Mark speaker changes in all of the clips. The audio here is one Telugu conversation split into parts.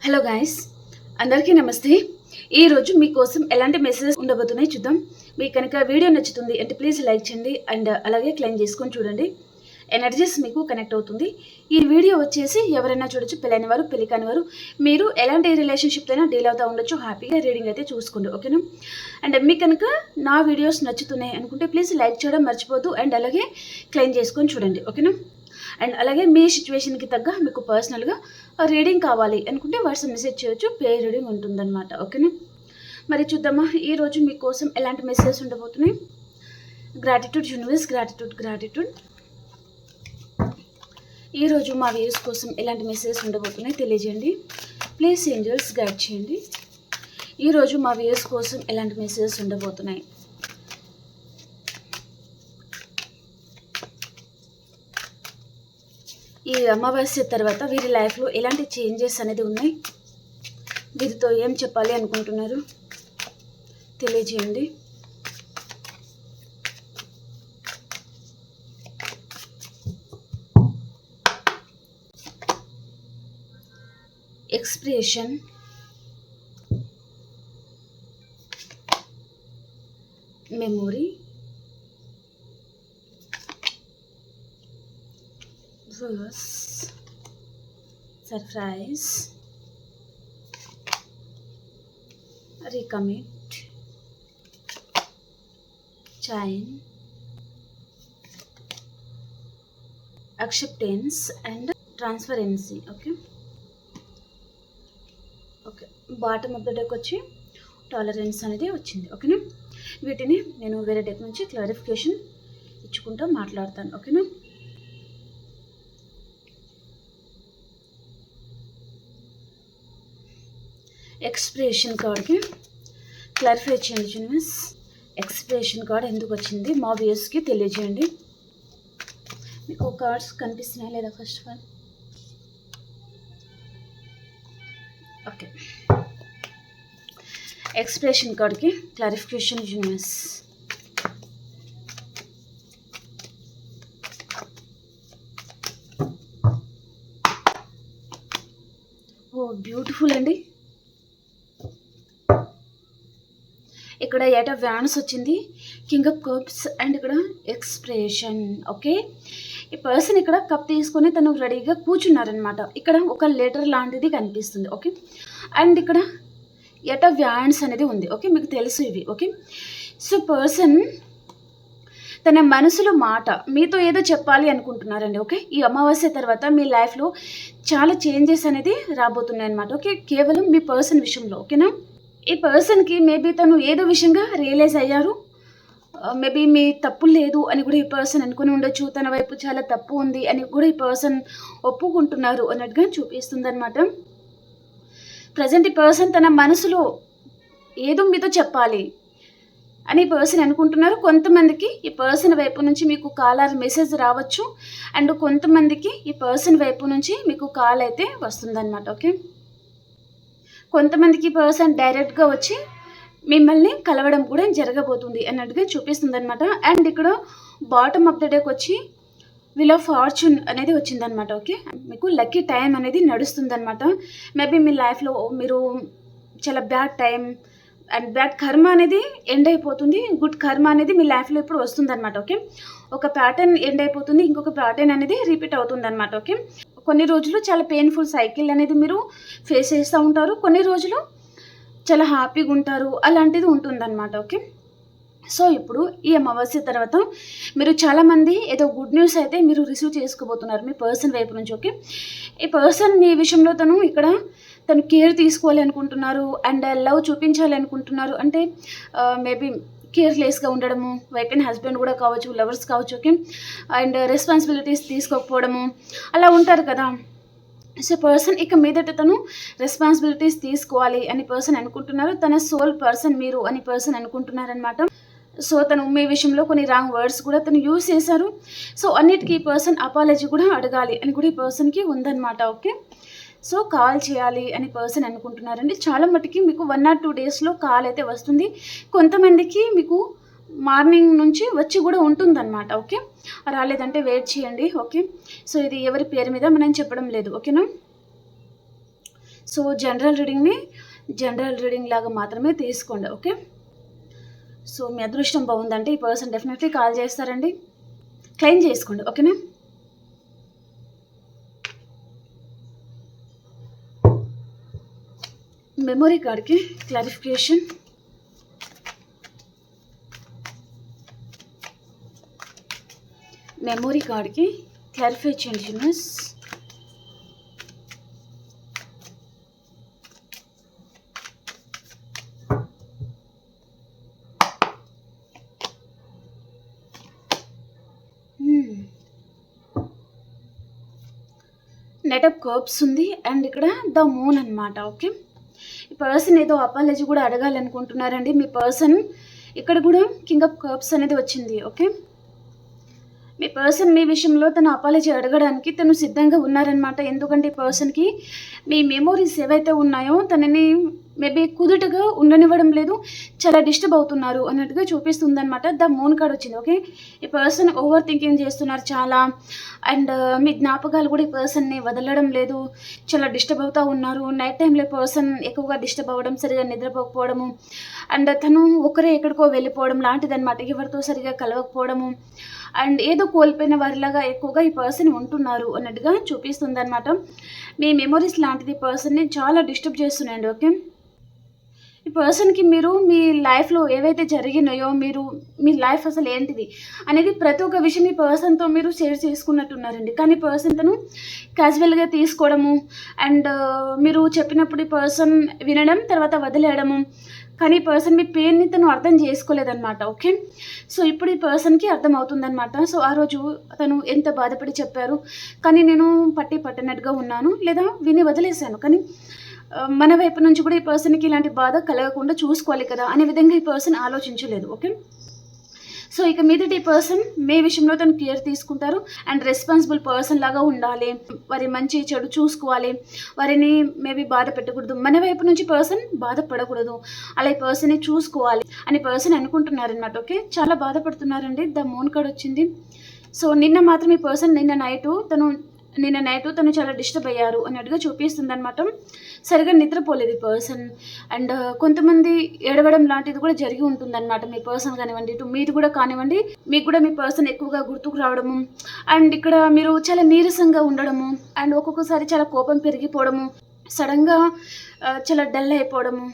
Speaker 1: హలో గైస్, అందరికీ నమస్తే. ఈరోజు మీకోసం ఎలాంటి మెసేజెస్ ఉండబోతున్నాయి చూద్దాం. మీకు కనుక వీడియో నచ్చుతుంది అంటే ప్లీజ్ లైక్ చేయండి అండ్ అలాగే క్లెయిమ్ చేసుకొని చూడండి. ఎనర్జీస్ మీకు కనెక్ట్ అవుతుంది. ఈ వీడియో వచ్చేసి ఎవరైనా చూడొచ్చు, పెళ్ళైన వారు, పెళ్లి కాని వారు, మీరు ఎలాంటి రిలేషన్షిప్ అయినా డీల్ అవుతూ ఉండొచ్చు. హ్యాపీగా రీడింగ్ అయితే చూసుకోండి, ఓకేనా? అండ్ మీకు కనుక నా వీడియోస్ నచ్చుతున్నాయి అనుకుంటే ప్లీజ్ లైక్ చేయడం మర్చిపోద్దు అండ్ అలాగే క్లెయిమ్ చేసుకొని చూడండి, ఓకేనా? అండ్ అలాగే మీ సిచ్యువేషన్కి తగ్గ మీకు పర్సనల్గా రీడింగ్ కావాలి అనుకుంటే వాట్సాప్ మెసేజ్ చేయొచ్చు. పే రీడింగ్ ఉంటుందన్నమాట, ఓకేనా? మరి చూద్దామా ఈరోజు మీకోసం ఎలాంటి మెసేజెస్ ఉండబోతున్నాయి. Gratitude universe, gratitude. ఈరోజు మా వ్యూస్ కోసం ఎలాంటి మెసేజెస్ ఉండబోతున్నాయి తెలియజేయండి. ప్లీజ్ ఏంజల్స్ గైడ్ చేయండి. ఈరోజు మా వ్యూస్ కోసం ఎలాంటి మెసేజెస్ ఉండబోతున్నాయి. ఈ అమావాస్య తర్వాత వీరి లైఫ్లో ఎలాంటి చేంజెస్ అనేది ఉన్నాయి, వీరితో ఏం చెప్పాలి అనుకుంటున్నారు తెలియజేయండి. Expression, memory, verse, surprise, recommit, chain, acceptance and transparency. Okay, bottom of the deck వచ్చి టాలరెన్స్ అనేది వచ్చింది, ఓకేనా? వీటిని నేను వేరే డెక్ నుంచి క్లారిఫికేషన్ ఇచ్చుకుంటూ మాట్లాడతాను, ఓకేనా? ఎక్స్ప్రెషన్ కార్డ్కి క్లారిఫై చేయండి యూనివర్స్. ఎక్స్ప్రెషన్ కార్డ్ ఎందుకు వచ్చింది మా వ్యూస్కి తెలియజేయండి. మీకు కార్డ్స్ కనిపిస్తున్నాయి లేదా first of all? Okay, expression కార్డ్కి క్లారిఫికేషన్ యూనివర్స్. ఓ బ్యూటిఫుల్ అండి. ఇక్కడ ఎయిట్ ఆఫ్ వ్యాండ్స్ వచ్చింది, కింగ్ ఆఫ్ కప్స్ అండ్ ఇక్కడ ఎక్స్ప్రెషన్. ఓకే, ఈ పర్సన్ ఇక్కడ కప్ తీసుకొని తను రెడీగా కూర్చున్నారనమాట. ఇక్కడ ఒక లెటర్ లాంటిది కనిపిస్తుంది, ఓకే? అండ్ ఇక్కడ ఎయిట్ ఆఫ్ వ్యాండ్స్ అనేది ఉంది, ఓకే? మీకు తెలుసు ఇవి, ఓకే? సో పర్సన్ తన మనసులో మాట మీతో ఏదో చెప్పాలి అనుకుంటున్నారండి, ఓకే? ఈ అమావాస్య తర్వాత మీ లైఫ్లో చాలా చేంజెస్ అనేది రాబోతున్నాయి అనమాట, ఓకే? కేవలం మీ పర్సన్ విషయంలో, ఓకేనా? ఈ పర్సన్కి మేబీ తను ఏదో విషయంగా రియలైజ్ అయ్యారు. మేబీ మీ తప్పు లేదు అని కూడా ఈ పర్సన్ అనుకుని ఉండొచ్చు. తన వైపు చాలా తప్పు ఉంది అని కూడా ఈ పర్సన్ ఒప్పుకుంటున్నారు అన్నట్టుగా చూపిస్తుంది అనమాట. ప్రజెంట్ ఈ పర్సన్ తన మనసులో ఏదో మీతో చెప్పాలి అని పర్సన్ అనుకుంటున్నారు. కొంతమందికి ఈ పర్సన్ వైపు నుంచి మీకు కాల్ ఆర్ మెసేజ్ రావచ్చు అండ్ కొంతమందికి ఈ పర్సన్ వైపు నుంచి మీకు కాల్ అయితే వస్తుందన్నమాట, ఓకే? కొంతమందికి పర్సన్ డైరెక్ట్గా వచ్చి మిమ్మల్ని కలవడం కూడా జరగబోతుంది అన్నట్టుగా చూపిస్తుంది అనమాట. అండ్ ఇక్కడ బాటమ్ ఆఫ్ ద డేకి వచ్చి వీల్ ఆఫ్ ఫార్చ్యూన్ అనేది వచ్చిందనమాట, ఓకే? మీకు లక్కీ టైం అనేది నడుస్తుంది అనమాట. మేబీ మీ లైఫ్లో మీరు చాలా బ్యాడ్ టైం అండ్ బ్యాడ్ కర్మ అనేది ఎండ్ అయిపోతుంది. గుడ్ కర్మ అనేది మీ లైఫ్లో ఇప్పుడు వస్తుందన్నమాట, ఓకే? ఒక ప్యాటర్న్ ఎండ్ అయిపోతుంది, ఇంకొక ప్యాటర్న్ అనేది రిపీట్ అవుతుంది అనమాట, ఓకే? కొన్ని రోజులు చాలా పెయిన్ఫుల్ సైకిల్ అనేది మీరు ఫేస్ చేస్తూ ఉంటారు, కొన్ని రోజులు చాలా హ్యాపీగా ఉంటారు, అలాంటిది ఉంటుందన్నమాట, ఓకే? సో ఇప్పుడు ఈ అమావాస్య తర్వాత మీరు చాలామంది ఏదో గుడ్ న్యూస్ అయితే మీరు రిసీవ్ చేసుకోబోతున్నారు మీ పర్సన్ వైపు నుంచి, ఓకే? ఈ పర్సన్ మీ విషయంలో తను కేర్ తీసుకోవాలి అనుకుంటున్నారు అండ్ లవ్ చూపించాలి అనుకుంటున్నారు. అంటే మేబీ కేర్లెస్గా ఉండడము, వైఫ్ అండ్ హస్బెండ్ కూడా కావచ్చు, లవర్స్ కావచ్చు, ఓకే? అండ్ రెస్పాన్సిబిలిటీస్ తీసుకోకపోవడము, అలా ఉంటారు కదా. సో పర్సన్ ఇక మీదట తను రెస్పాన్సిబిలిటీస్ తీసుకోవాలి అని పర్సన్ అనుకుంటున్నారు. తన సోల్ పర్సన్ మీరు అని పర్సన్ అనుకుంటున్నారనమాట. సో తను మీ విషయంలో కొన్ని రాంగ్ వర్డ్స్ కూడా తను యూజ్ చేశారు. సో అన్నిటికీ ఈ పర్సన్ అపాలజీ కూడా అడగాలి అని కూడా ఈ పర్సన్కి ఉందన్నమాట, ఓకే? సో కాల్ చేయాలి అని పర్సన్ అనుకుంటున్నారండి. చాలా మటుకి మీకు 1 or 2 డేస్లో కాల్ అయితే వస్తుంది. కొంతమందికి మీకు మార్నింగ్ నుంచి వచ్చి కూడా ఉంటుందన్నమాట. ఓకే, రాలేదంటే వెయిట్ చేయండి. ఓకే, సో ఇది ఎవరి పేరు మీద మనం చెప్పడం లేదు. ఓకేనా. సో జనరల్ రీడింగ్ లాగా మాత్రమే తీసుకోండి. ఓకే, సో మీ అదృష్టం బాగుందంటే ఈ పర్సన్ డెఫినెట్లీ కాల్ చేస్తారండి. క్లెయిమ్ చేసుకోండి. ఓకేనా? మెమొరీ కార్డ్కి క్లారిఫికేషన్. మెమొరీ కార్డ్కి క్లారిఫై చేయండి యూనివర్స్. నెట్ ఆఫ్ కప్స్ ఉంది అండ్ ఇక్కడ ద మూన్ అనమాట. ఓకే, ఈ పర్సన్ ఏదో అపాలజీ కూడా అడగాలనుకుంటున్నారండి మీ పర్సన్. ఇక్కడ కూడా కింగ్ ఆఫ్ కప్స్ అనేది వచ్చింది. ఓకే, మీ పర్సన్ మీ విషయంలో తను అపాలజీ అడగడానికి తను సిద్ధంగా ఉన్నారనమాట. ఎందుకంటే ఈ పర్సన్కి మీ మెమోరీస్ ఏవైతే ఉన్నాయో తనని మేబీ కుదుటగా ఉండనివ్వడం లేదు, చాలా డిస్టర్బ్ అవుతున్నారు అన్నట్టుగా చూపిస్తుంది అనమాట. ద మూన్ కార్డ్ వచ్చింది. ఓకే, ఈ పర్సన్ ఓవర్ థింకింగ్ చేస్తున్నారు చాలా, అండ్ మీ జ్ఞాపకాలు కూడా ఈ పర్సన్ని వదలడం లేదు, చాలా డిస్టర్బ్ అవుతూ ఉన్నారు. నైట్ టైంలో పర్సన్ ఎక్కువగా డిస్టర్బ్ అవ్వడం, సరిగా నిద్రపోకపోవడము, అండ్ తను ఒకరే ఎక్కడికో వెళ్ళిపోవడం లాంటిది అనమాట. ఎవరితో సరిగా కలవకపోవడము, అండ్ ఏదో కోల్పోయిన వారిలాగా ఎక్కువగా ఈ పర్సన్ ఉంటున్నారు అన్నట్టుగా చూపిస్తుంది అనమాట. మీ మెమొరీస్ లాంటిది పర్సన్ని చాలా డిస్టర్బ్ చేస్తున్నాయండి. ఓకే, ఈ పర్సన్కి మీరు మీ లైఫ్లో ఏవైతే జరిగినాయో, మీ లైఫ్ అసలు ఏంటిది అనేది ప్రతి ఒక్క విషయం ఈ పర్సన్తో మీరు షేర్ చేసుకున్నట్టున్నారండి. కానీ పర్సన్ తను క్యాజువల్గా తీసుకోవడము, అండ్ మీరు చెప్పినప్పుడు ఈ పర్సన్ వినడం, తర్వాత వదిలేయడము. కానీ ఈ పర్సన్ మీ పెయిన్ని తను అర్థం చేసుకోలేదన్నమాట. ఓకే, సో ఇప్పుడు ఈ పర్సన్కి అర్థం అవుతుందన్నమాట. సో ఆ రోజు తను ఎంత బాధపడి చెప్పారు, కానీ నేను పట్టనట్టుగా ఉన్నాను, లేదా విని వదిలేశాను. కానీ మన వైపు నుంచి కూడా ఈ పర్సన్కి ఇలాంటి బాధ కలగకుండా చూసుకోవాలి కదా అనే విధంగా ఈ పర్సన్ ఆలోచించలేదు. ఓకే, సో ఇక మీదటి ఈ పర్సన్ మీ విషయంలో తను కేర్ తీసుకుంటారు అండ్ రెస్పాన్సిబుల్ పర్సన్ లాగా ఉండాలి, వారి మంచి చెడు చూసుకోవాలి, వారిని మేబీ బాధ పెట్టకూడదు, మన వైపు నుంచి పర్సన్ బాధపడకూడదు, అలా ఈ పర్సన్ని చూసుకోవాలి అని పర్సన్ అనుకుంటున్నారనమాట. ఓకే, చాలా బాధపడుతున్నారండి. ద మూన్ కార్డ్ వచ్చింది. సో నిన్న మాత్రం ఈ పర్సన్ నిన్న నైట్ తను చాలా డిస్టర్బ్ అయ్యారు అన్నట్టుగా చూపిస్తుంది అనమాట. సరిగా నిద్రపోలేదు ఈ పర్సన్, అండ్ కొంతమంది ఏడవడం లాంటిది కూడా జరిగి ఉంటుందన్నమాట. మీ పర్సన్ కానివ్వండి, మీది కూడా కానివ్వండి, మీకు కూడా మీ పర్సన్ ఎక్కువగా గుర్తుకు రావడము, అండ్ ఇక్కడ మీరు చాలా నీరసంగా ఉండడము, అండ్ ఒక్కొక్కసారి చాలా కోపం పెరిగిపోవడము, సడన్గా చాలా డల్ అయిపోవడము,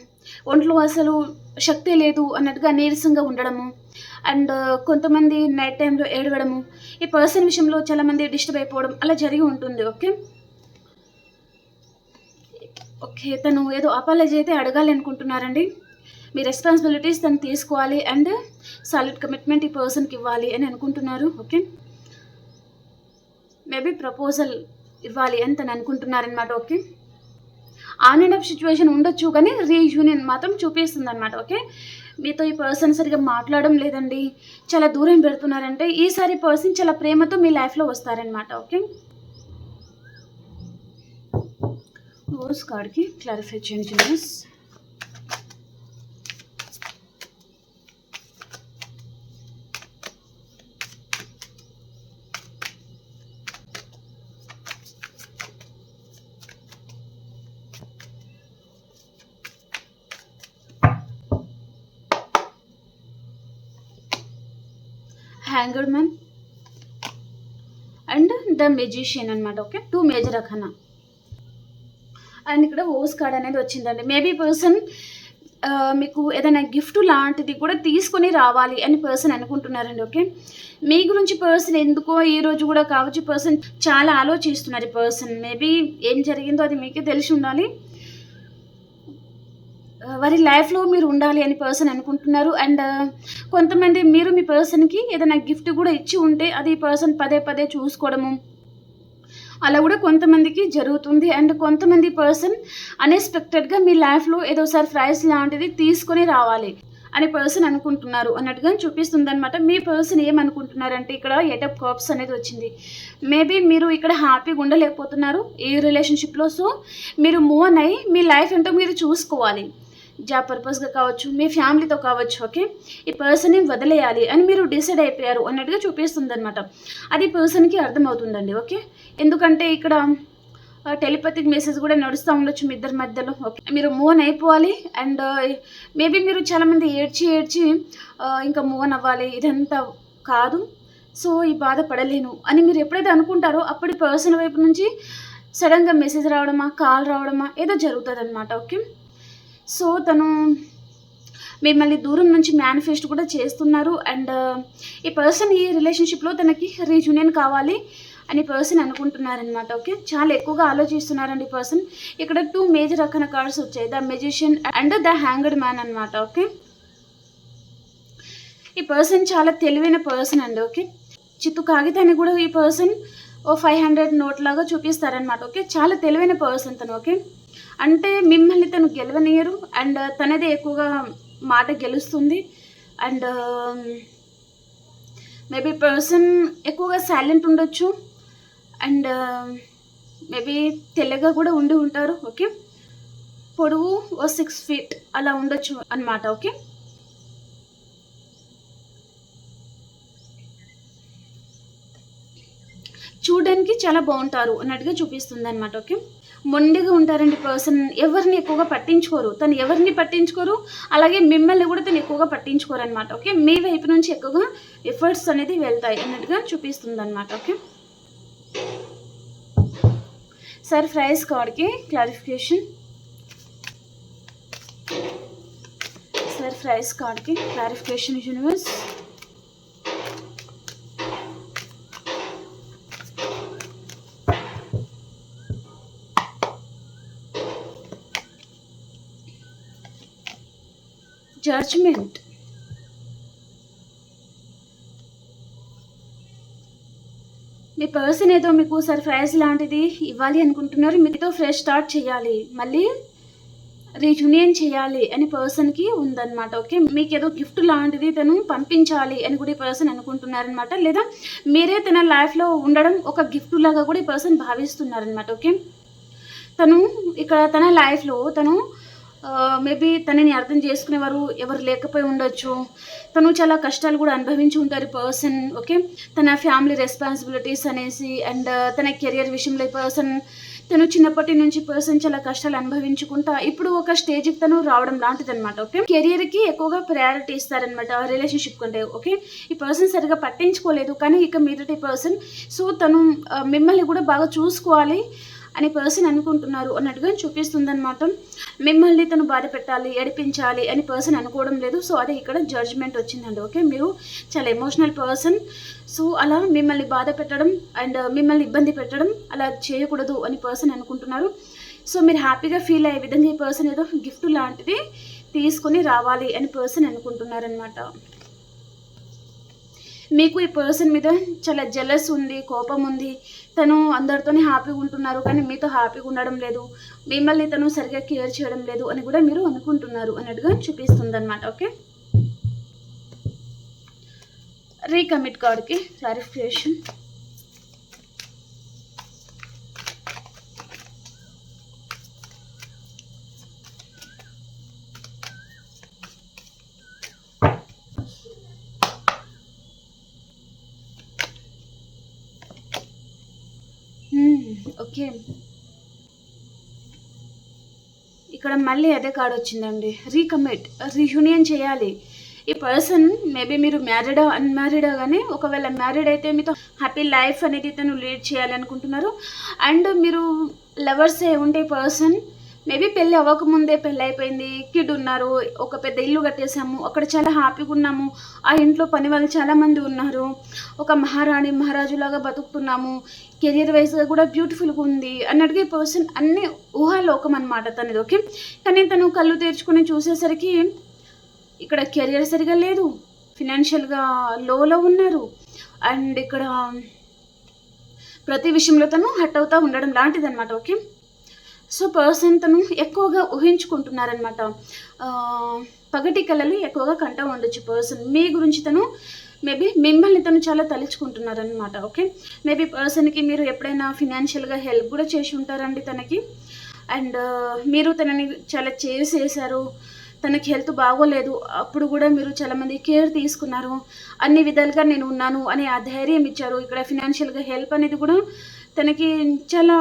Speaker 1: ఒంట్లో అసలు శక్తి లేదు అన్నట్టుగా నీరసంగా ఉండడము, అండ్ కొంతమంది నైట్ టైంలో ఏడవడము, ఈ పర్సన్ విషయంలో చాలామంది డిస్టర్బ్ అయిపోవడం అలా జరిగి ఉంటుంది. ఓకే, తను ఏదో అపాలజీ అయితే అడగాలి అనుకుంటున్నారండి. మీ రెస్పాన్సిబిలిటీస్ తను తీసుకోవాలి అండ్ సాలిడ్ కమిట్మెంట్ ఈ పర్సన్కి ఇవ్వాలి అని అనుకుంటున్నారు. ఓకే, మేబీ ప్రపోజల్ ఇవ్వాలి అని తను అనుకుంటున్నారనమాట. Okay, on and off situation ఉండొచ్చు, కానీ రీయూనియన్ మాత్రం చూపిస్తుంది అనమాట. ఓకే, మీతో ఈ పర్సన్ సరిగా మాట్లాడడం లేదండి, చాలా దూరం పెడుతున్నారంటే ఈసారి పర్సన్ చాలా ప్రేమతో మీ లైఫ్లో వస్తారనమాట. ఓకే, ఓర్స్ కార్డ్కి క్లారిఫై చేయండి universe. Hanged man and the magician అనమాట. ఓకే, 2 మేజర్ అఖానా అండ్ ఇక్కడ ఓస్ కార్డ్ అనేది వచ్చిందండి. మేబీ పర్సన్ మీకు ఏదైనా గిఫ్ట్ లాంటిది కూడా తీసుకొని రావాలి అని పర్సన్ అనుకుంటున్నారండి. ఓకే, మీ గురించి పర్సన్ ఎందుకో ఈ రోజు కూడా కావచ్చు పర్సన్ చాలా ఆలోచిస్తున్నారు. ఈ పర్సన్ మేబీ ఏం జరిగిందో అది మీకే తెలిసి ఉండాలి, వారి లైఫ్లో మీరు ఉండాలి అని పర్సన్ అనుకుంటున్నారు. అండ్ కొంతమంది మీరు మీ పర్సన్కి ఏదైనా గిఫ్ట్ కూడా ఇచ్చి ఉంటే అది పర్సన్ పదే చూసుకోవడము అలా కూడా కొంతమందికి జరుగుతుంది. అండ్ కొంతమంది పర్సన్ అన్ఎక్స్పెక్టెడ్గా మీ లైఫ్లో ఏదో సర్ప్రైజ్ లాంటిది తీసుకొని రావాలి అని పర్సన్ అనుకుంటున్నారు అన్నట్టుగా చూపిస్తుంది అనమాట. మీ పర్సన్ ఏమనుకుంటున్నారంటే ఇక్కడ 8 ఆఫ్ కప్స్ అనేది వచ్చింది. మేబీ మీరు ఇక్కడ హ్యాపీగా ఉండలేకపోతున్నారు ఈ రిలేషన్షిప్లో. సో మీరు మూవ్ ఆన్ అయ్యి మీ లైఫ్ ఏంటో మీరు చూసుకోవాలి, జాబ్ పర్పస్గా కావచ్చు, మీ ఫ్యామిలీతో కావచ్చు. ఓకే, ఈ పర్సన్ని వదిలేయాలి అని మీరు డిసైడ్ అయిపోయారు అన్నట్టుగా చూపిస్తుంది అనమాట. అది పర్సన్కి అర్థమవుతుందండి. ఓకే, ఎందుకంటే ఇక్కడ టెలిపతిక్ మెసేజ్ కూడా నడుస్తూ ఉండొచ్చు మీ ఇద్దరి మధ్యలో. ఓకే, మీరు మూవ్ ఆన్ అయిపోవాలి. అండ్ మేబీ మీరు చాలామంది ఏడ్చి ఇంకా మూవ్ ఆన్ అవ్వాలి, ఇదంతా కాదు, సో ఈ బాధ పడలేను అని మీరు ఎప్పుడైతే అనుకుంటారో అప్పుడు పర్సన్ వైపు నుంచి సడన్గా మెసేజ్ రావడమా, కాల్ రావడమా ఏదో జరుగుతుంది అనమాట. ఓకే, సో తను మిమ్మల్ని దూరం నుంచి మేనిఫెస్ట్ కూడా చేస్తున్నారు. అండ్ ఈ పర్సన్ ఈ రిలేషన్షిప్లో తనకి రీయూనియన్ కావాలి అని పర్సన్ అనుకుంటున్నారనమాట. ఓకే, చాలా ఎక్కువగా ఆలోచిస్తున్నారండి ఈ పర్సన్. ఇక్కడ 2 మేజర్ రకాల కార్డ్స్ వచ్చాయి, the magician and the hanged man అనమాట. ఓకే, ఈ పర్సన్ చాలా తెలివైన పర్సన్ అండి. ఓకే, చిత్తు కాగితాన్ని కూడా ఈ పర్సన్ 500 నోట్ లాగా చూపిస్తారనమాట. ఓకే, చాలా తెలివైన పర్సన్ తను. ఓకే, అంటే మిమ్మల్ని తను గెలవనియరు అండ్ తనదే ఎక్కువగా మాట గెలుస్తుంది. అండ్ మేబీ పర్సన్ ఎక్కువగా సైలెంట్ ఉండొచ్చు అండ్ మేబీ తెల్లగా కూడా ఉండి ఉంటారు. ఓకే, పొడవు 6 feet అలా ఉండొచ్చు అనమాట. ఓకే, చూడడానికి చాలా బాగుంటారు అన్నట్టుగా చూపిస్తుంది అనమాట. ఓకే, మొండిగా ఉంటారండి పర్సన్, ఎవరిని ఎక్కువగా పట్టించుకోరు, తను ఎవరిని పట్టించుకోరు, అలాగే మిమ్మల్ని కూడా తను ఎక్కువగా పట్టించుకోరు అనమాట. ఓకే, మీ వైపు నుంచి ఎక్కువగా ఎఫర్ట్స్ అనేది వెళ్తాయి అన్నట్టుగా చూపిస్తుంది అనమాట. ఓకే, సర్ప్రైజ్ కార్డ్కి క్లారిఫికేషన్, సర్ప్రైజ్ కార్డ్కి క్లారిఫికేషన్ యూనివర్స్. జడ్జ్మెంట్, మీ పర్సన్ ఏదో మీకు సర్ప్రైజ్ లాంటిది ఇవ్వాలి అనుకుంటున్నారు, మీతో ఫ్రెష్ స్టార్ట్ చేయాలి, మళ్ళీ రీయూనియన్ చేయాలి అని పర్సన్కి ఉందన్నమాట. ఓకే, మీకు ఏదో గిఫ్ట్ లాంటిది తను పంపించాలి అని కూడా ఈ పర్సన్ అనుకుంటున్నారనమాట, లేదా మీరే తన లైఫ్లో ఉండడం ఒక గిఫ్ట్ లాగా కూడా ఈ పర్సన్ భావిస్తున్నారనమాట. ఓకే, తను ఇక్కడ తన లైఫ్లో తను మేబీ తనని అర్థం చేసుకునేవారు ఎవరు లేకపోయి ఉండొచ్చు, తను చాలా కష్టాలు కూడా అనుభవించి ఉంటారు పర్సన్. ఓకే, తన ఫ్యామిలీ రెస్పాన్సిబిలిటీస్ అనేసి అండ్ తన కెరియర్ విషయంలో పర్సన్ తను చిన్నప్పటి నుంచి పర్సన్ చాలా కష్టాలు అనుభవించుకుంటా ఇప్పుడు ఒక స్టేజ్కి తను రావడం లాంటిది అనమాట. ఓకే, కెరియర్కి ఎక్కువగా ప్రయారిటీ ఇస్తారనమాట రిలేషన్షిప్ కంటే. ఓకే, ఈ పర్సన్ సరిగా పట్టించుకోలేదు, కానీ ఇక మీదటి పర్సన్ సో తను మిమ్మల్ని కూడా బాగా చూసుకోవాలి అని పర్సన్ అనుకుంటున్నారు అన్నట్టుగా చూపిస్తుంది అనమాట. మిమ్మల్ని తను బాధ పెట్టాలి, ఏడిపించాలి అని పర్సన్ అనుకోవడం లేదు. సో అదే ఇక్కడ జడ్జ్మెంట్ వచ్చిందండి. ఓకే, మీరు చాలా ఎమోషనల్ పర్సన్, సో అలా మిమ్మల్ని బాధ పెట్టడం అండ్ మిమ్మల్ని ఇబ్బంది పెట్టడం అలా చేయకూడదు అని పర్సన్ అనుకుంటున్నారు. సో మీరు హ్యాపీగా ఫీల్ అయ్యే విధంగా ఈ పర్సన్ ఏదో గిఫ్ట్ లాంటిది తీసుకొని రావాలి అని పర్సన్ అనుకుంటున్నారనమాట. మీకు ఈ పర్సన్ మీద చాలా జెలస్ ఉంది, కోపం ఉంది, తను అందరితోనే హ్యాపీగా ఉంటున్నారు కానీ మీతో హ్యాపీగా ఉండడం లేదు, మిమ్మల్ని తను సరిగ్గా కేర్ చేయడం లేదు అని కూడా మీరు అనుకుంటున్నారు అన్నట్టుగా చూపిస్తుంది అనమాట. ఓకే, రీకమిట్ కార్డ్కి క్లారిఫికేషన్, ఓకే ఇక్కడ మళ్ళీ అదే కార్డ్ వచ్చిందండి, రీకమిట్, రీయూనియన్ చేయాలి. ఈ పర్సన్ మేబీ మీరు మ్యారీడా అన్మ్యారీడా కానీ ఒకవేళ మ్యారీడ్ అయితే మీతో హ్యాపీ లైఫ్ అనేది తను లీడ్ చేయాలనుకుంటున్నారు. అండ్ మీరు లవర్సే ఉండే పర్సన్ మేబీ పెళ్ళి అవ్వకముందే పెళ్ళి అయిపోయింది, కిడ్ ఉన్నారు, ఒక పెద్ద ఇల్లు కట్టేసాము, అక్కడ చాలా హ్యాపీగా ఉన్నాము, ఆ ఇంట్లో పని వాళ్ళు చాలామంది ఉన్నారు, ఒక మహారాణి మహారాజులాగా బతుకుతున్నాము, కెరియర్ వైజ్గా కూడా బ్యూటిఫుల్గా ఉంది అన్నట్టుగా ఈ పర్సన్ అన్ని ఊహాలోకం అనమాట తనది. ఓకే, కానీ తను కళ్ళు తెరుచుకొని చూసేసరికి ఇక్కడ కెరియర్ సరిగా లేదు, ఫినాన్షియల్గా లోలో ఉన్నారు అండ్ ఇక్కడ ప్రతి విషయంలో తను హట్ అవుతూ ఉండడం లాంటిది అనమాట. ఓకే, సో పర్సన్ తను ఎక్కువగా ఊహించుకుంటున్నారనమాట, పగటి కళలు ఎక్కువగా కంటూ ఉండొచ్చు పర్సన్ మీ గురించి. తను మేబీ మిమ్మల్ని తను చాలా తలుచుకుంటున్నారనమాట. ఓకే, మేబీ పర్సన్కి మీరు ఎప్పుడైనా ఫినాన్షియల్గా హెల్ప్ కూడా చేసి ఉంటారండి తనకి, అండ్ మీరు తనని చాలా చేసేసారు, తనకి హెల్త్ బాగోలేదు అప్పుడు కూడా మీరు చాలామంది కేర్ తీసుకున్నారు, అన్ని విధాలుగా నేను ఉన్నాను అని ఆ ధైర్యం ఇచ్చారు. ఇక్కడ ఫినాన్షియల్గా హెల్ప్ అనేది కూడా తనకి చాలా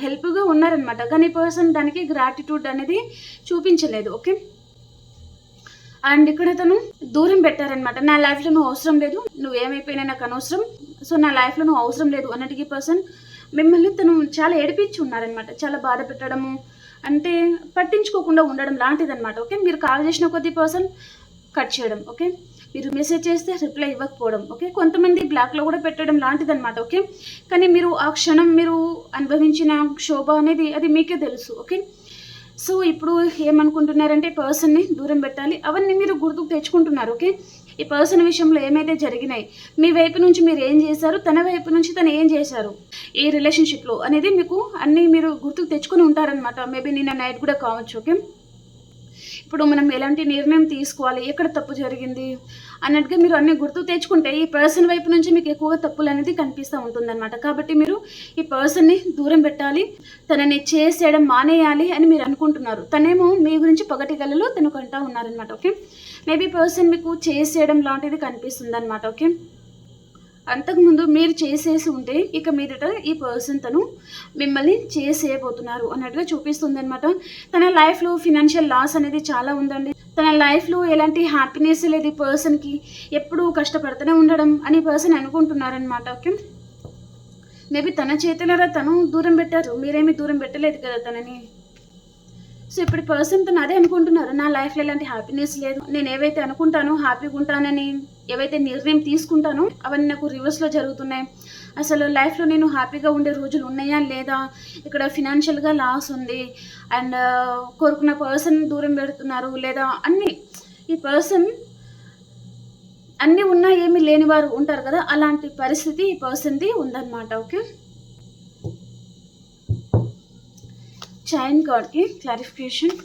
Speaker 1: హెల్ప్గా ఉన్నారనమాట. కానీ ఈ పర్సన్ దానికి గ్రాటిట్యూడ్ అనేది చూపించలేదు. ఓకే, అండ్ ఇక్కడ తను దూరం పెట్టారనమాట. నా లైఫ్లో నువ్వు అవసరం లేదు, నువ్వేమైపోయినా నాకు అనవసరం, సో నా లైఫ్లో నువ్వు అవసరం లేదు అన్నట్టుగా ఈ పర్సన్ మిమ్మల్ని తను చాలా ఏడిపించి ఉన్నారనమాట. చాలా బాధ పెట్టడము, అంటే పట్టించుకోకుండా ఉండడం లాంటిదనమాట. ఓకే, మీరు కాల్ చేసిన కొద్ది పర్సన్ కట్ చేయడం, ఓకే, మీరు మెసేజ్ చేస్తే రిప్లై ఇవ్వకపోవడం, ఓకే, కొంతమంది బ్లాక్లో కూడా పెట్టడం లాంటిదనమాట. ఓకే, కానీ మీరు ఆ క్షణం మీరు అనుభవించిన క్షోభ అనేది అది మీకే తెలుసు. ఓకే, సో ఇప్పుడు ఏమనుకుంటున్నారంటే పర్సన్ని దూరం పెట్టాలి, అవన్నీ మీరు గుర్తుకు తెచ్చుకుంటున్నారు. ఓకే, ఈ పర్సన్ విషయంలో ఏమైతే జరిగినాయి, మీ వైపు నుంచి మీరు ఏం చేశారు, తన వైపు నుంచి తను ఏం చేశారు ఈ రిలేషన్షిప్లో అనేది మీకు అన్నీ మీరు గుర్తుకు తెచ్చుకొని ఉంటారనమాట. మేబీ నిన్న నైట్ కూడా కావచ్చు. ఓకే, ఇప్పుడు మనం ఎలాంటి నిర్ణయం తీసుకోవాలి, ఎక్కడ తప్పు జరిగింది అన్నట్టుగా మీరు అన్నీ గుర్తు తెచ్చుకుంటే ఈ పర్సన్ వైపు నుంచి మీకు ఎక్కువగా తప్పులు అనేది కనిపిస్తూ ఉంటుందన్నమాట. కాబట్టి మీరు ఈ పర్సన్ని దూరం పెట్టాలి, తనని చేసేయడం మానేయాలి అని మీరు అనుకుంటున్నారు. తనేమో మీ గురించి పగటి గలలో తనకు అంటూ ఉన్నారనమాట. ఓకే, మేబీ పర్సన్ మీకు చేసేయడం లాంటిది కనిపిస్తుంది అనమాట. ఓకే, అంతకుముందు మీరు చేసేసి ఉంటే ఇక మీదట ఈ పర్సన్ తను మిమ్మల్ని చేసేయబోతున్నారు అన్నట్టుగా చూపిస్తుంది అనమాట. తన లైఫ్లో ఫినాన్షియల్ లాస్ అనేది చాలా ఉందండి. తన లైఫ్లో ఎలాంటి హ్యాపీనెస్ లేదు, ఈ పర్సన్కి ఎప్పుడూ కష్టపడుతూనే ఉండడం అని పర్సన్ అనుకుంటున్నారనమాట. ఓకే, మేబీ తన చేతులారా తను దూరం పెట్టారు, మీరేమీ దూరం పెట్టలేదు కదా తనని. సో ఇప్పుడు పర్సన్ తను అదే అనుకుంటున్నారు, నా లైఫ్లో ఎలాంటి హ్యాపీనెస్ లేదు, నేను ఏవైతే అనుకుంటానో హ్యాపీగా ఉంటానని ఏవైతే నిర్ణయం తీసుకుంటానో అవన్నీ నాకు రివర్స్లో జరుగుతున్నాయి. అసలు లైఫ్లో నేను హ్యాపీగా ఉండే రోజులు ఉన్నాయా లేదా, ఇక్కడ ఫినాన్షియల్గా లాస్ ఉంది, అండ్ కోరుకున్న పర్సన్ దూరం పెడుతున్నారు లేదా అన్నీ. ఈ పర్సన్ అన్నీ ఉన్నా ఏమీ లేని వారు ఉంటారు కదా, అలాంటి పరిస్థితి ఈ పర్సన్ది ఉందన్నమాట. ఓకే, చైన్ కార్డ్కి clarification.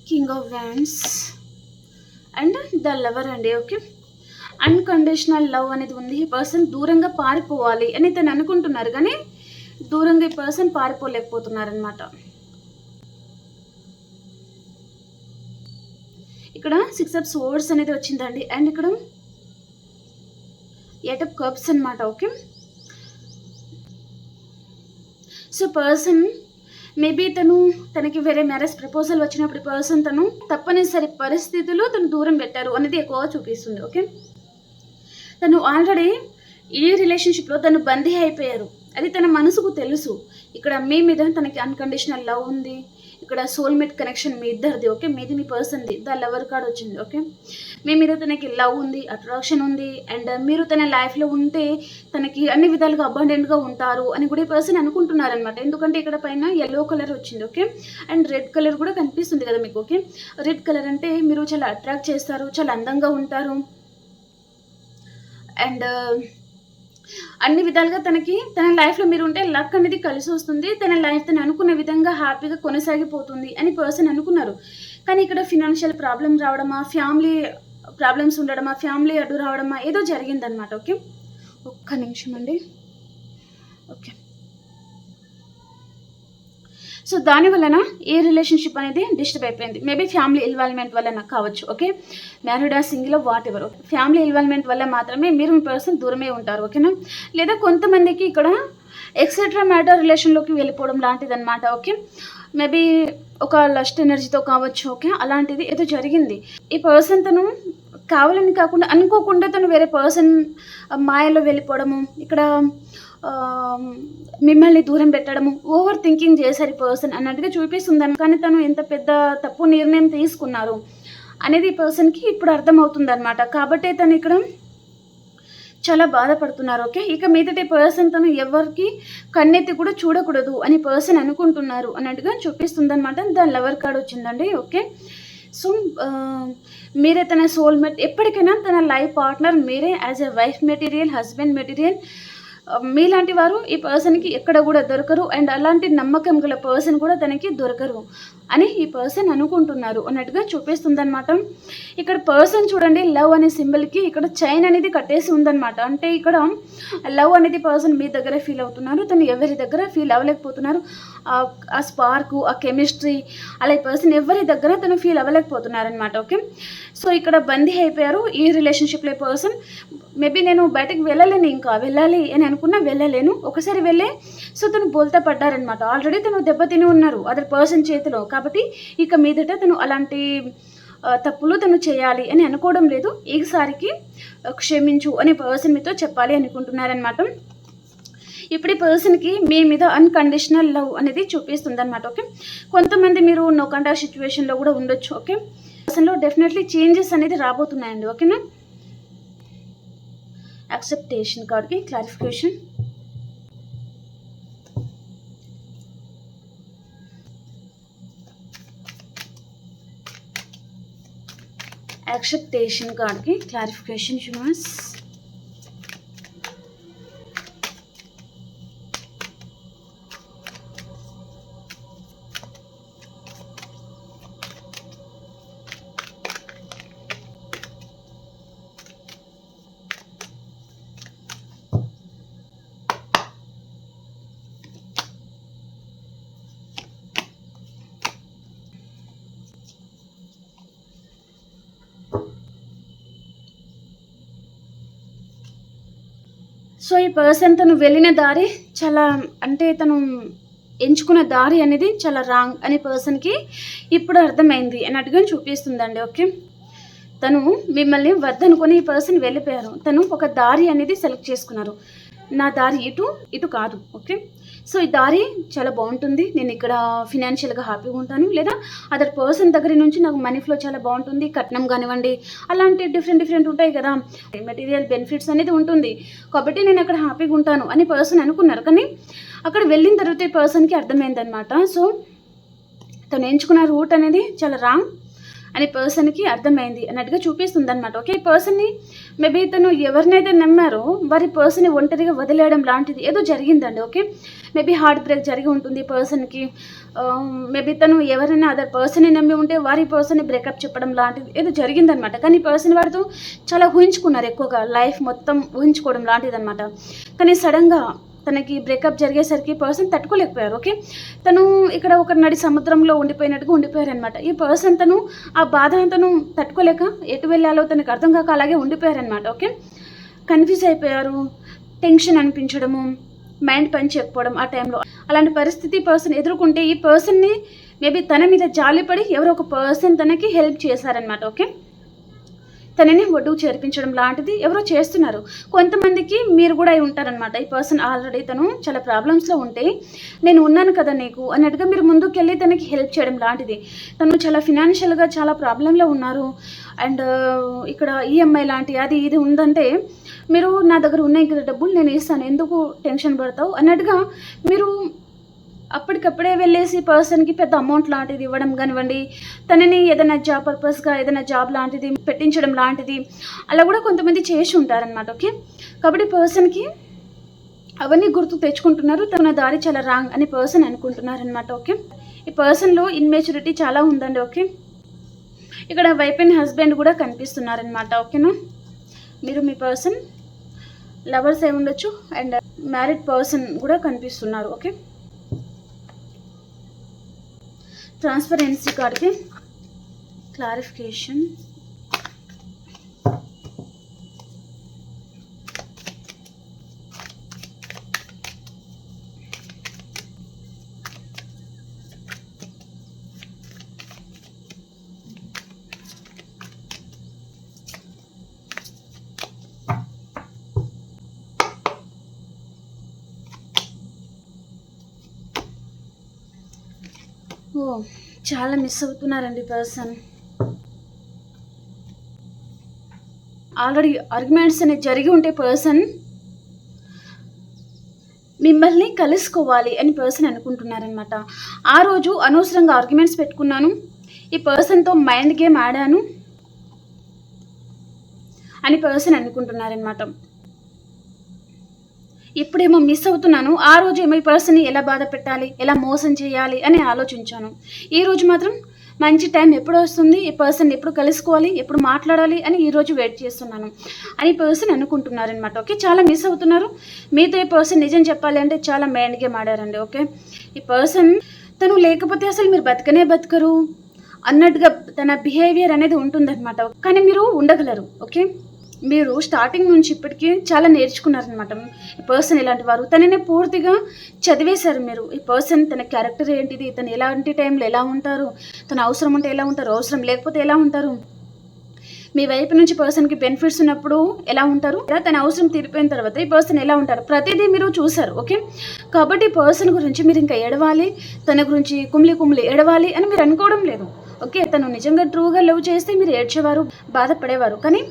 Speaker 1: King of wands and the lover అండి. ఓకే, అన్కండిషనల్ లవ్ అనేది ఉంది. ఈ పర్సన్ దూరంగా పారిపోవాలి అని తను అనుకుంటున్నారు, కానీ దూరంగా ఈ పర్సన్ పారిపోలేకపోతున్నారనమాట. ఇక్కడ 6 ఆఫ్ సోర్డ్స్ అనేది వచ్చిందండి, అండ్ ఇక్కడ 8 ఆఫ్ కప్స్ అనమాట. ఓకే, సో పర్సన్ మేబీ తనకి వేరే మ్యారేజ్ ప్రపోజల్ వచ్చినప్పుడు పర్సన్ తను తప్పనిసరి పరిస్థితుల్లో తను దూరం పెట్టారు అనేది ఎక్కువగా చూపిస్తుంది. ఓకే, తను ఆల్రెడీ ఈ రిలేషన్షిప్లో తను బందీ అయిపోయారు, అది తన మనసుకు తెలుసు. ఇక్కడ మీ మీద తనకి అన్కండిషనల్ లవ్ ఉంది, ఇక్కడ సోల్మేట్ కనెక్షన్ మీ ఇద్దరిది. ఓకే, మీది మీ పర్సన్ది, ద లవర్ కార్డ్ వచ్చింది. ఓకే, మీ మీద తనకి లవ్ ఉంది, అట్రాక్షన్ ఉంది, అండ్ మీరు తన లైఫ్లో ఉంటే తనకి అన్ని విధాలుగా అబండెంట్గా ఉంటారు అని కూడా ఈ పర్సన్ అనుకుంటున్నారనమాట. ఎందుకంటే ఇక్కడ పైన ఎల్లో కలర్ వచ్చింది. ఓకే, అండ్ రెడ్ కలర్ కూడా కనిపిస్తుంది కదా మీకు. ఓకే, రెడ్ కలర్ అంటే మీరు చాలా అట్రాక్ట్ చేస్తారు, చాలా అందంగా ఉంటారు, అండ్ అన్ని విధాలుగా తన లైఫ్లో మీరు ఉంటే లక్ అనేది కలిసి వస్తుంది, తన లైఫ్ తను అనుకున్న విధంగా హ్యాపీగా కొనసాగిపోతుంది అని పర్సన్ అనుకున్నారు. కానీ ఇక్కడ ఫినాన్షియల్ ప్రాబ్లం రావడమా, ఫ్యామిలీ ప్రాబ్లమ్స్ ఉండడమా, ఫ్యామిలీ అడ్డు రావడమా ఏదో జరిగిందనమాట. ఓకే, ఒక్క నిమిషం అండి. ఓకే, సో దానివలన ఈ రిలేషన్షిప్ అనేది డిస్టర్బ్ అయిపోయింది. మేబీ ఫ్యామిలీ ఇన్వాల్వ్మెంట్ వల్ల కావచ్చు. ఓకే, మ్యారీడా single whatever, family involvement వల్ల మాత్రమే మీరు మీ పర్సన్ దూరమే ఉంటారు. ఓకేనా, లేదా కొంతమందికి ఇక్కడ ఎక్సెట్రా మ్యాటర్ రిలేషన్లోకి వెళ్ళిపోవడం లాంటిదన్నమాట. ఓకే, మేబీ ఒక లస్ట్ ఎనర్జీతో కావచ్చు. ఓకే, అలాంటిది ఏదో జరిగింది. ఈ పర్సన్ తను కావాలని కాకుండా అనుకోకుండా తను వేరే పర్సన్ మాయలో వెళ్ళిపోవడము, ఇక్కడ మిమ్మల్ని దూరం పెట్టడము, ఓవర్ థింకింగ్ చేశారు ఈ పర్సన్ అన్నట్టుగా చూపిస్తుందని. కానీ తను ఎంత పెద్ద తప్పు నిర్ణయం తీసుకున్నారు అనేది ఈ పర్సన్కి ఇప్పుడు అర్థమవుతుంది అనమాట. కాబట్టి తను ఇక్కడ చాలా బాధపడుతున్నారు. ఓకే, ఇక మీదటి పర్సన్ తను ఎవరికి కన్నెత్తి కూడా చూడకూడదు అని పర్సన్ అనుకుంటున్నారు అన్నట్టుగా చూపిస్తుంది అనమాట. దాని లవర్ కార్డ్ వచ్చిందండి. ఓకే, సో మీరే తన సోల్మేట్, ఎప్పటికైనా తన లైఫ్ పార్ట్నర్ మీరే, as a wife material, husband material, మీలాంటి వారు ఈ పర్సన్కి ఎక్కడ కూడా దొరకరు, అండ్ అలాంటి నమ్మకం గల పర్సన్ కూడా తనకి దొరకరు అని ఈ పర్సన్ అనుకుంటున్నారు అన్నట్టుగా చూపిస్తుంది అనమాట. ఇక్కడ పర్సన్ చూడండి, లవ్ అనే సింబల్కి ఇక్కడ చైన్ అనేది కట్టేసి ఉందన్నమాట. అంటే ఇక్కడ లవ్ అనేది పర్సన్ మీ దగ్గర ఫీల్ అవుతున్నారు, తను ఎవరి దగ్గర ఫీల్ అవ్వలేకపోతున్నారు. ఆ స్పార్కు, ఆ కెమిస్ట్రీ అలా ఈ పర్సన్ ఎవరి దగ్గర తను ఫీల్ అవ్వలేకపోతున్నారు అనమాట. ఓకే, సో ఇక్కడ బందీ అయిపోయారు ఈ రిలేషన్షిప్లో పర్సన్. మేబీ నేను బయటకు వెళ్ళలేను, ఇంకా వెళ్ళాలి అని అనుకున్నా వెళ్ళలేను, ఒకసారి వెళ్ళే సో తను బోల్తా పడ్డారనమాట. ఆల్రెడీ తను దెబ్బతిని ఉన్నారు అదర్ పర్సన్ చేతిలో, కాబట్టి ఇక మీదట తను అలాంటి తప్పులు తను చేయాలి అని అనుకోవడం లేదు. ఈసారికి క్షమించు అనే పర్సన్ మీతో చెప్పాలి అనుకుంటున్నారనమాట. ఇప్పుడు ఈ పర్సన్కి మీ మీద అన్కండిషనల్ లవ్ అనేది చూపిస్తుంది అనమాట. ఓకే, కొంతమంది మీరు నో కాంటాక్ట్ సిచ్యువేషన్లో కూడా ఉండొచ్చు. ఓకే, పర్సన్లో డెఫినెట్లీ చేంజెస్ అనేది రాబోతున్నాయండి. ఓకేనా, యాక్సెప్టేషన్ కార్డ్కి క్లారిఫికేషన్. యాక్సెప్టేషన్ కార్డ్కి క్లారిఫికేషన్ యూనివర్స్. సో ఈ పర్సన్ తను వెళ్ళిన దారి చాలా, అంటే తను ఎంచుకున్న దారి అనేది చాలా రాంగ్ అని పర్సన్కి ఇప్పుడు అర్థమైంది అన్నట్టుగా చూపిస్తుందండి. ఓకే, తను మిమ్మల్ని వద్దనుకొని ఈ పర్సన్ వెళ్ళిపోయారు. తను ఒక దారి అనేది సెలెక్ట్ చేసుకున్నారు, నా దారి ఇటు కాదు. ఓకే, సో ఈ దారి చాలా బాగుంటుంది, నేను ఇక్కడ ఫినాన్షియల్గా హ్యాపీగా ఉంటాను, లేదా అదర్ పర్సన్ దగ్గర నుంచి నాకు మనీ ఫ్లో చాలా బాగుంటుంది, కట్నం కానివ్వండి, అలాంటి డిఫరెంట్ ఉంటాయి కదా, మెటీరియల్ బెనిఫిట్స్ అనేది ఉంటుంది, కాబట్టి నేను అక్కడ హ్యాపీగా ఉంటాను అని పర్సన్ అనుకున్నారు. కానీ అక్కడ వెళ్ళిన తర్వాత ఈ పర్సన్కి అర్థమైందనమాట. సో తను ఎంచుకున్న రూట్ అనేది చాలా రాంగ్ అని పర్సన్కి అర్థమైంది అన్నట్టుగా చూపిస్తుంది అనమాట. ఓకే, ఈ పర్సన్ని మేబీ తను ఎవరినైతే నమ్మారో వారి పర్సన్ని ఒంటరిగా వదిలేయడం లాంటిది ఏదో జరిగిందండి. ఓకే, మేబీ హార్ట్ బ్రేక్ జరిగి ఉంటుంది పర్సన్కి. మేబీ తను ఎవరైనా అదర్ పర్సన్ని నమ్మి ఉంటే వారి పర్సన్ని బ్రేకప్ చెప్పడం లాంటిది ఏదో జరిగిందనమాట. కానీ పర్సన్ వారితో చాలా ఊహించుకున్నారు, ఎక్కువగా లైఫ్ మొత్తం ఊహించుకోవడం లాంటిది అనమాట. కానీ సడన్గా తనకి బ్రేకప్ జరిగేసరికి పర్సన్ తట్టుకోలేకపోయారు. ఓకే, తను ఇక్కడ ఒక నడి సముద్రంలో ఉండిపోయినట్టుగా ఉండిపోయారనమాట. ఈ పర్సన్ తను ఆ బాధ తను తట్టుకోలేక ఎటు వెళ్ళాలో తనకు అర్థం కాక అలాగే ఉండిపోయారనమాట. ఓకే, కన్ఫ్యూజ్ అయిపోయారు, టెన్షన్ అనిపించడము, మైండ్ పని చేయకపోవడం ఆ టైంలో. అలాంటి పరిస్థితి పర్సన్ ఎదుర్కొంటే ఈ పర్సన్ని మేబీ తన మీద జాలిపడి ఎవరో ఒక పర్సన్ తనకి హెల్ప్ చేశారనమాట. ఓకే, తనని ఒడ్డుకు చేర్పించడం లాంటిది ఎవరో చేస్తున్నారు. కొంతమందికి మీరు కూడా అయి ఉంటారనమాట. ఈ పర్సన్ ఆల్రెడీ తను చాలా ప్రాబ్లమ్స్లో ఉంటే నేను ఉన్నాను కదా నీకు అన్నట్టుగా మీరు ముందుకు వెళ్ళి తనకి హెల్ప్ చేయడం లాంటిది. తను చాలా ఫినాన్షియల్గా చాలా ప్రాబ్లంలో ఉన్నారు, అండ్ ఇక్కడ ఈఎంఐ లాంటి అది ఇది ఉందంటే మీరు నా దగ్గర ఉన్నాయి కదా డబ్బులు నేను ఇస్తాను, ఎందుకు టెన్షన్ పడతావు అన్నట్టుగా మీరు అప్పటికప్పుడే వెళ్ళేసి పర్సన్కి పెద్ద అమౌంట్ లాంటిది ఇవ్వడం కానివ్వండి, తనని ఏదైనా జాబ్ పర్పస్గా ఏదైనా జాబ్ లాంటిది పెట్టించడం లాంటిది అలా కూడా కొంతమంది చేసి ఉంటారనమాట. ఓకే, కాబట్టి పర్సన్కి అవన్నీ గుర్తు తెచ్చుకుంటున్నారు, తన దారి చాలా రాంగ్ అని పర్సన్ అనుకుంటున్నారనమాట. ఓకే, ఈ పర్సన్లో ఇన్మెచ్యూరిటీ చాలా ఉందండి. ఓకే, ఇక్కడ వైఫ్ అండ్ హస్బెండ్ కూడా కనిపిస్తున్నారనమాట. ఓకేనా, మీరు మీ పర్సన్ లవర్స్ అయి ఉండొచ్చు, అండ్ మ్యారీడ్ పర్సన్ కూడా కనిపిస్తున్నారు. ఓకే, ట్రాన్స్పరెన్సీ కార్డ్కి క్లారిఫికేషన్. ఓ, చాలా మిస్ అవుతున్నారండి పర్సన్. ఆల్రెడీ ఆర్గ్యుమెంట్స్ అనేది జరిగి ఉంటే పర్సన్ మిమ్మల్ని కలుసుకోవాలి అని పర్సన్ అనుకుంటున్నారనమాట. ఆ రోజు అనవసరంగా ఆర్గ్యుమెంట్స్ పెట్టుకున్నాను, ఈ పర్సన్తో మైండ్ గేమ్ ఆడాను అని పర్సన్ అనుకుంటున్నారనమాట. ఇప్పుడేమో మిస్ అవుతున్నాను, ఆ రోజు ఏమో ఈ పర్సన్ని ఎలా బాధ పెట్టాలి, ఎలా మోసం చేయాలి అని ఆలోచించాను. ఈరోజు మాత్రం మంచి టైం ఎప్పుడు వస్తుంది, ఈ పర్సన్ ఎప్పుడు కలుసుకోవాలి, ఎప్పుడు మాట్లాడాలి అని ఈరోజు వెయిట్ చేస్తున్నాను అని పర్సన్ అనుకుంటున్నారనమాట. ఓకే, చాలా మిస్ అవుతున్నారు. మీతో ఈ పర్సన్ నిజం చెప్పాలి అంటే చాలా మైండ్ గేమ్ ఆడారండి. ఓకే, ఈ పర్సన్ తను లేకపోతే అసలు మీరు బతకనే బతకరు అన్నట్టుగా తన బిహేవియర్ అనేది ఉంటుందన్నమాట. కానీ మీరు ఉండగలరు. ఓకే, మీరు స్టార్టింగ్ నుంచి ఇప్పటికీ చాలా నేర్చుకున్నారనమాట. ఈ పర్సన్ ఎలాంటి వారు, తనని పూర్తిగా చదివేశారు మీరు. ఈ పర్సన్ తన క్యారెక్టర్ ఏంటిది, తను ఎలాంటి టైంలో ఎలా ఉంటారు, తన అవసరం ఉంటే ఎలా ఉంటారు, అవసరం లేకపోతే ఎలా ఉంటారు, మీ వైపు నుంచి పర్సన్కి బెనిఫిట్స్ ఉన్నప్పుడు ఎలా ఉంటారు, తన అవసరం తీరిపోయిన తర్వాత ఈ పర్సన్ ఎలా ఉంటారు, ప్రతిదీ మీరు చూసారు. ఓకే, కాబట్టి ఈ పర్సన్ గురించి మీరు ఇంకా ఏడవాలి, తన గురించి కుమిలి ఏడవాలి అని మీరు అనుకోవడం లేదు. ఓకే, తను నిజంగా ట్రూగా లవ్ చేస్తే మీరు ఏడ్చేవారు, బాధపడేవారు. కానీ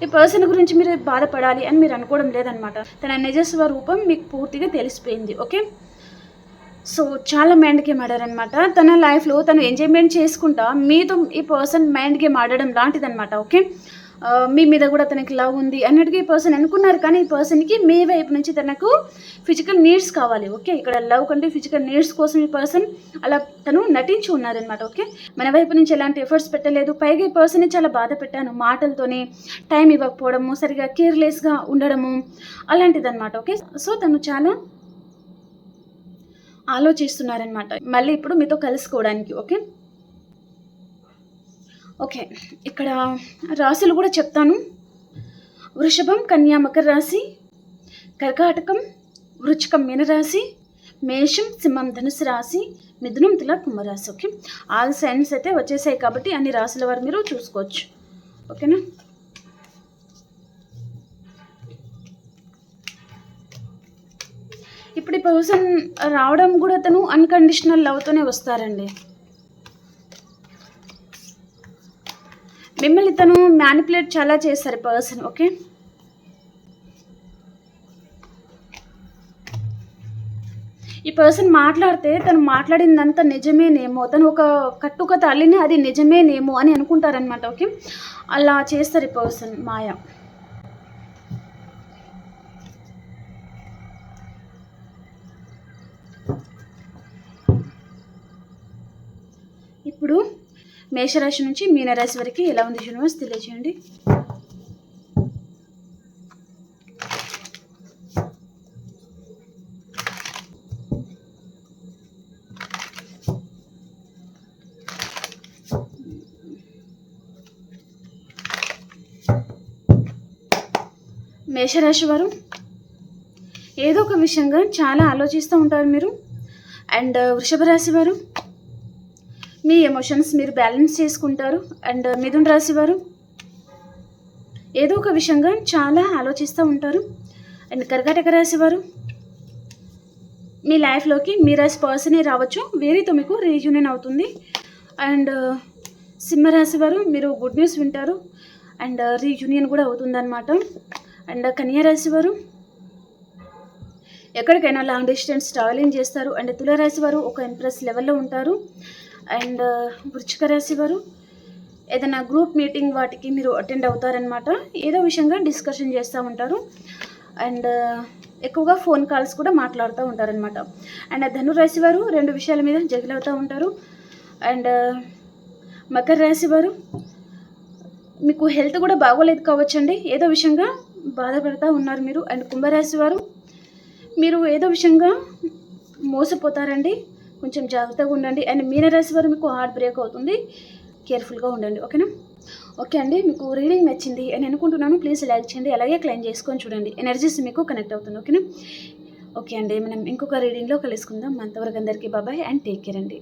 Speaker 1: ఈ పర్సన్ గురించి మీరు బాధపడాలి అని మీరు అనుకోవడం లేదనమాట. తన నిజ స్వరూపం మీకు పూర్తిగా తెలిసిపోయింది. ఓకే, సో చాలా మైండ్ గేమ్ ఆడారనమాట. తన లైఫ్లో తను ఎంజాయ్మెంట్ చేసుకుంటా మీతో ఈ పర్సన్ మైండ్ గేమ్ ఆడడం లాంటిదనమాట. ఓకే, మీ మీద కూడా తనకి లవ్ ఉంది అన్నట్టుగా ఈ పర్సన్ అనుకున్నారు. కానీ ఈ పర్సన్కి మీ వైపు నుంచి తనకు ఫిజికల్ నీడ్స్ కావాలి. ఓకే, ఇక్కడ లవ్ కంటే ఫిజికల్ నీడ్స్ కోసం ఈ పర్సన్ అలా తను నటించి ఉన్నారనమాట. ఓకే, మన వైపు నుంచి ఎలాంటి ఎఫర్ట్స్ పెట్టలేదు. పైగా ఈ పర్సన్ని చాలా బాధ పెట్టాను మాటలతోనే, టైం ఇవ్వకపోవడము, సరిగా కేర్లెస్గా ఉండడము అలాంటిదన్నమాట. ఓకే, సో తను చాలా ఆలోచిస్తున్నారనమాట మళ్ళీ ఇప్పుడు మీతో కలుసుకోవడానికి. ఓకే ఓకే, ఇక్కడ రాశులు కూడా చెప్తాను. వృషభం, కన్యా, మకర రాశి, కర్కాటకం, వృచ్చికం, మీనరాశి, మేషం, సింహం, ధనుసు రాశి, మిథునం, తుల, కుంభరాశి. ఓకే, ఆల్ సైన్స్ అయితే వచ్చేసాయి కాబట్టి అన్ని రాశుల వారు మీరు చూసుకోవచ్చు. ఓకేనా, ఇప్పుడు ఈ పర్సన్ రావడం కూడా తను అన్కండిషనల్ లవ్తోనే వస్తారండి. మిమ్మల్ని తను మ్యానిపులేట్ చాలా చేస్తారు పర్సన్. ఓకే, ఈ పర్సన్ మాట్లాడితే తను మాట్లాడిందంతా నిజమేనేమో, తను ఒక కట్టుకథ అల్లిన అది నిజమేనేమో అని అనుకుంటారనమాట. ఓకే, అలా చేస్తారు ఈ పర్సన్ మాయ. ఇప్పుడు మేషరాశి నుంచి మీనరాశి వరకు ఎలా ఉంది యూనివర్స్ తెలియజేయండి. మేషరాశి వారు ఏదో ఒక విషయంగా చాలా ఆలోచిస్తూ ఉంటారు మీరు. అండ్ వృషభ రాశి వారు మీ ఎమోషన్స్ మీరు బ్యాలెన్స్ చేసుకుంటారు. అండ్ మిథున రాశి వారు ఏదో ఒక విషయంగా చాలా ఆలోచిస్తూ ఉంటారు. అండ్ కర్కాటక రాశి వారు మీ లైఫ్లోకి మీ రాశి పర్సనే రావచ్చు, వేరేతో మీకు రీయూనియన్ అవుతుంది. అండ్ సింహరాశి వారు మీరు గుడ్ న్యూస్ వింటారు అండ్ రీయూనియన్ కూడా అవుతుందన్నమాట. అండ్ కన్యా రాశి వారు ఎక్కడికైనా లాంగ్ డిస్టెన్స్ ట్రావెలింగ్ చేస్తారు. అండ్ తులారాశి వారు ఒక ఇంప్రెస్ లెవెల్లో ఉంటారు. అండ్ వృశ్చిక రాశి వారు ఏదైనా గ్రూప్ మీటింగ్ వాటికి మీరు అటెండ్ అవుతారనమాట. ఏదో విషయంగా డిస్కషన్ చేస్తూ ఉంటారు. అండ్ ఎక్కువగా ఫోన్ కాల్స్ కూడా మాట్లాడుతూ ఉంటారనమాట. అండ్ ధనురాశి వారు రెండు విషయాల మీద జగిల్ అవుతూ ఉంటారు. అండ్ మకర రాశి వారు మీకు హెల్త్ కూడా బాగోలేదు కావచ్చండి, ఏదో విషయంగా బాధపడుతూ ఉన్నారు మీరు. అండ్ కుంభరాశి వారు మీరు ఏదో విషయంగా మోసపోతారండి, కొంచెం జాగ్రత్తగా ఉండండి. అండ్ మీనరాశి వారు మీకు హార్ట్ బ్రేక్ అవుతుంది, కేర్ఫుల్గా ఉండండి. ఓకేనా, ఓకే అండి, మీకు రీడింగ్ నచ్చింది అని అనుకుంటున్నాను. ప్లీజ్ లైక్ చేయండి, అలాగే క్లైమ్ చేసుకొని చూడండి, ఎనర్జీస్ మీకు కనెక్ట్ అవుతుంది. ఓకేనా, ఓకే అండి, మనం ఇంకొక రీడింగ్లో కలుసుకుందాం. అంతవరకు అందరికీ బాబాయ్ అండ్ టేక్ కేర్ అండి.